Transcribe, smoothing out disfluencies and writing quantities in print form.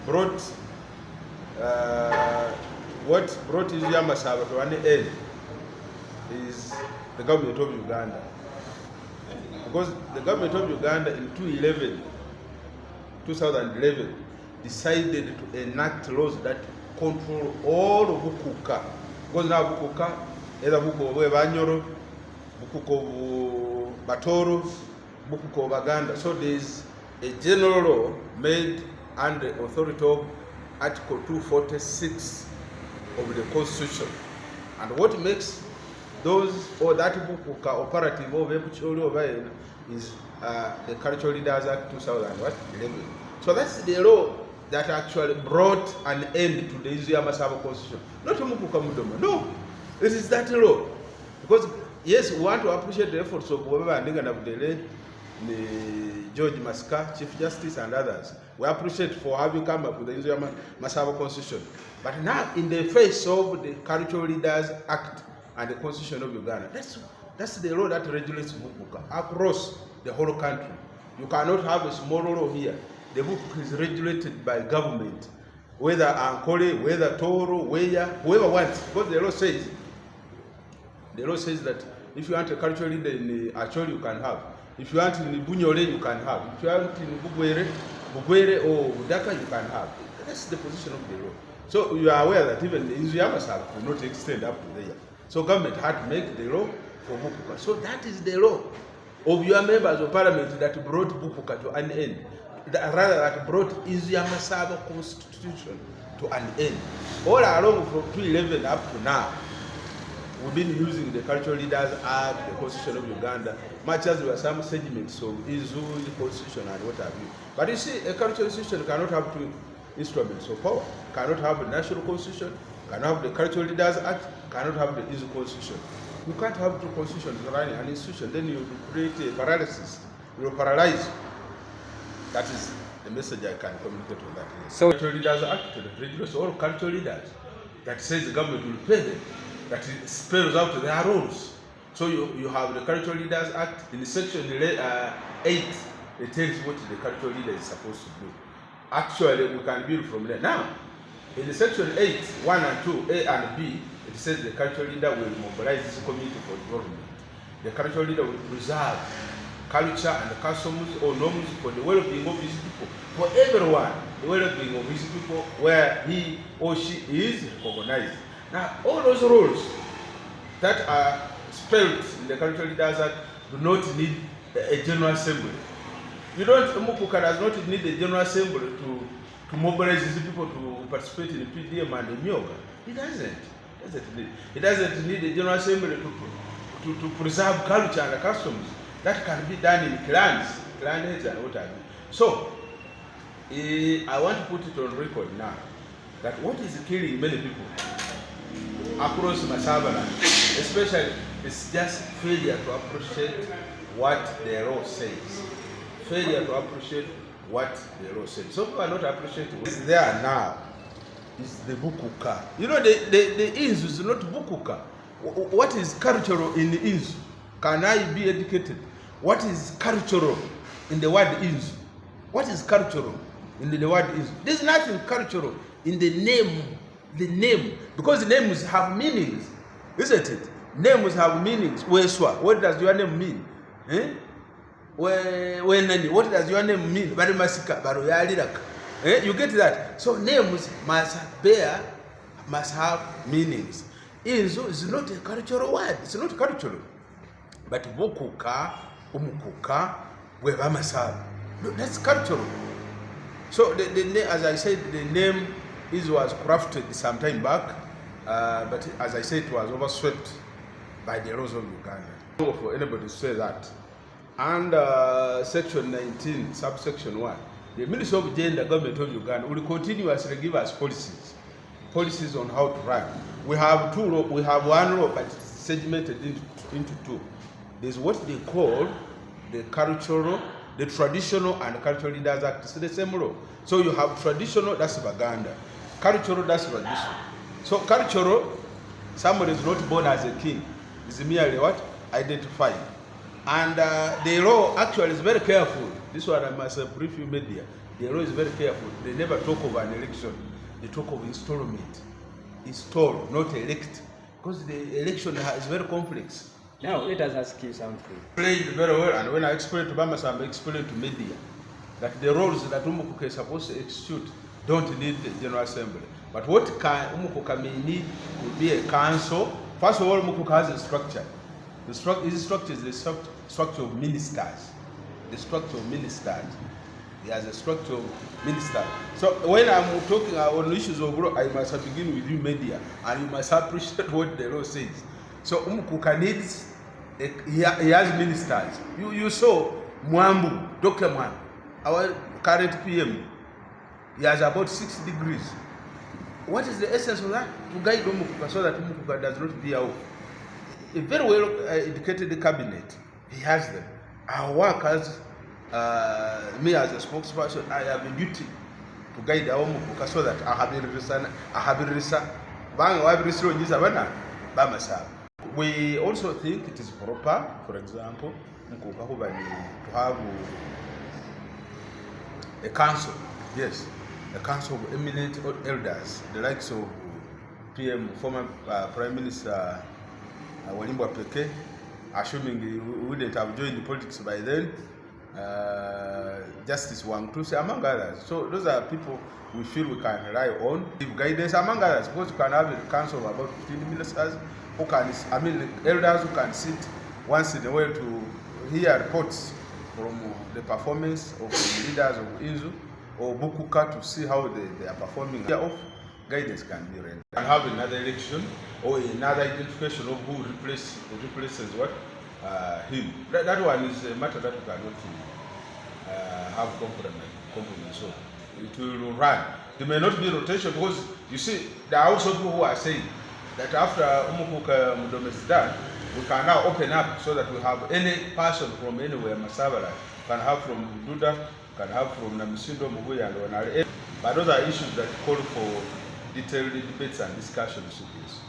brought what brought Inzu Ya Masaba to an end is the government of Uganda. Because the government of Uganda in 2011 decided to enact laws that control all of Bukuka. Because now Bukuka, either Bukuka Bwe Bamasaba, Bukuka Batoro, Bukuka Baganda. So there is a general law made under the authority of Article 246 of the Constitution. And what makes those or that Bukuka operative of is the Cultural Leaders Act 2011. So that's the law that actually brought an end to the Inzu Ya Masaba Constitution. Not Umukuka Mudoma. No, this is that law. Because yes, we want to appreciate the efforts of whoever and George Masiga, Chief Justice, and others. We appreciate for having come up with the Inzu Ya Masaba Constitution. But now, in the face of the Cultural Leaders Act and the Constitution of Uganda, that's the law that regulates Bukuka across the whole country. You cannot have a small law here. The Bukuka is regulated by government, whether Ankole, whether Toro, whoever wants. Because the law says that if you want a cultural leader in Acholi, you can have. If you want in Bunyole, you can have. If you want in Bugwere or Budaka, you can have. That's the position of the law. So you are aware that even the Inzu Ya Masaba could not extend up to there. So government had to make the law for Bukuka. So that is the law of your members of parliament that brought Bukuka to an end. Rather, that brought Inzu Ya Masaba Constitution to an end. All along from 2011 up to now, we've been using the Cultural Leaders Act, the Constitution of Uganda, much as there were some segments of Inzu Constitution and what have you. But you see, a cultural institution cannot have two instruments of power. Cannot have the National Constitution, cannot have the Cultural Leaders Act, cannot have the Inzu Constitution. You can't have two constitutions running an institution, then you create a paralysis. You will paralyze. That is the message I can communicate with that. So, Cultural Leaders Act regulates all cultural leaders. That says the government will pay them. That spells out their rules. So you have the Cultural Leaders Act in the section 8. It tells what the cultural leader is supposed to do. Actually, we can build from there. Now, in the section 8, 1 and 2, A and B, it says the cultural leader will mobilize this community for development. The cultural leader will preserve culture and customs or norms for the well-being of his people. For everyone, the well-being of his people where he or she is recognized. Now, all those rules that are spelled in the Cultural Leaders Act do not need a General Assembly. Umukuka does not need a General Assembly to mobilize his people to participate in the PDM and the Myoga. It doesn't. It doesn't need a General Assembly to preserve culture and customs. That can be done in clans and what have you. So, I want to put it on record now that what is killing many people across Masaba land, especially, it's just failure to appreciate what the law says. Failure to appreciate what the law says. Some people are not appreciating what is there now. Is the Bukuka. You know, the Inzu is not Bukuka. What is cultural in the Inzu? Can I be educated? What is cultural in the word Inzu? What is cultural in the word Inzu? There's nothing cultural in the name. The name, because the names have meanings, isn't it? Names have meanings. Weswa, what does your name mean? What does your name mean? Bamasika, Baroyaliraka. You get that? So names must have meanings. Inzu is not a cultural word. It's not cultural. But Bukuka, Umukuka, Bwe Bamasaba, that's cultural. So as I said, the name was crafted some time back, but as I said, it was overswept by the laws of Uganda. For anybody to say that. And section 19, subsection 1, the Ministry of Gender, Government of Uganda will continuously give us policies on how to run. We have one law, but it's segmented into two. There's what they call the cultural, the traditional and cultural leaders act. It's the same law. So you have traditional, that's Baganda. Cultural, that's traditional. So cultural, somebody is not born as a king. It's merely what? Identified. And the law actually is very careful. This one I must brief you media. The law is very careful. They never talk of an election. They talk of installment. Install, not elect. Because the election is very complex. Now, let us ask you something. Played very well, and when I explained to Bamasaba, I explained to media that the roles that Umukuka is supposed to execute don't need the General Assembly. But what Umukuka may need would be a council. First of all, Umukuka has a structure. His structure is the structure of ministers. The structure of ministers. He has a structure of ministers. So when I'm talking on issues of law, I must begin with you media, and you must appreciate what the law says. So Umukuka needs, he has ministers. You saw Mwambu, Dr. Mwambu, our current PM. He has about 6 degrees. What is the essence of that? To guide Umukuka so that Umukuka does not veer off. A very well educated cabinet, he has them. Our workers, me as a spokesperson, I have a duty to guide our Umukuka so that we also think it is proper, for example, to have a council, yes, a council of eminent elders, the likes of PM, former Prime Minister Walimbo Peke, assuming he wouldn't have joined politics by then, Justice Wangtuse, among others. So those are people we feel we can rely on, give guidance, among others, because you can have a council of about 15 ministers who can, elders who can sit once in a while to hear reports from the performance of the leaders of Inzu or Bukuka to see how they are performing. Off guidance can be rendered. And have another election or another identification of who replaces what him. That one is a matter that we cannot have compromise. So it will run. There may not be rotation because you see there are also people who are saying that after Umukuka Mudoma is done, we can now open up so that we have any person from anywhere, Masaba, can have from Duda, can have from Namisindo, Muguya, and Onare. But those are issues that call for detailed debates and discussions with this.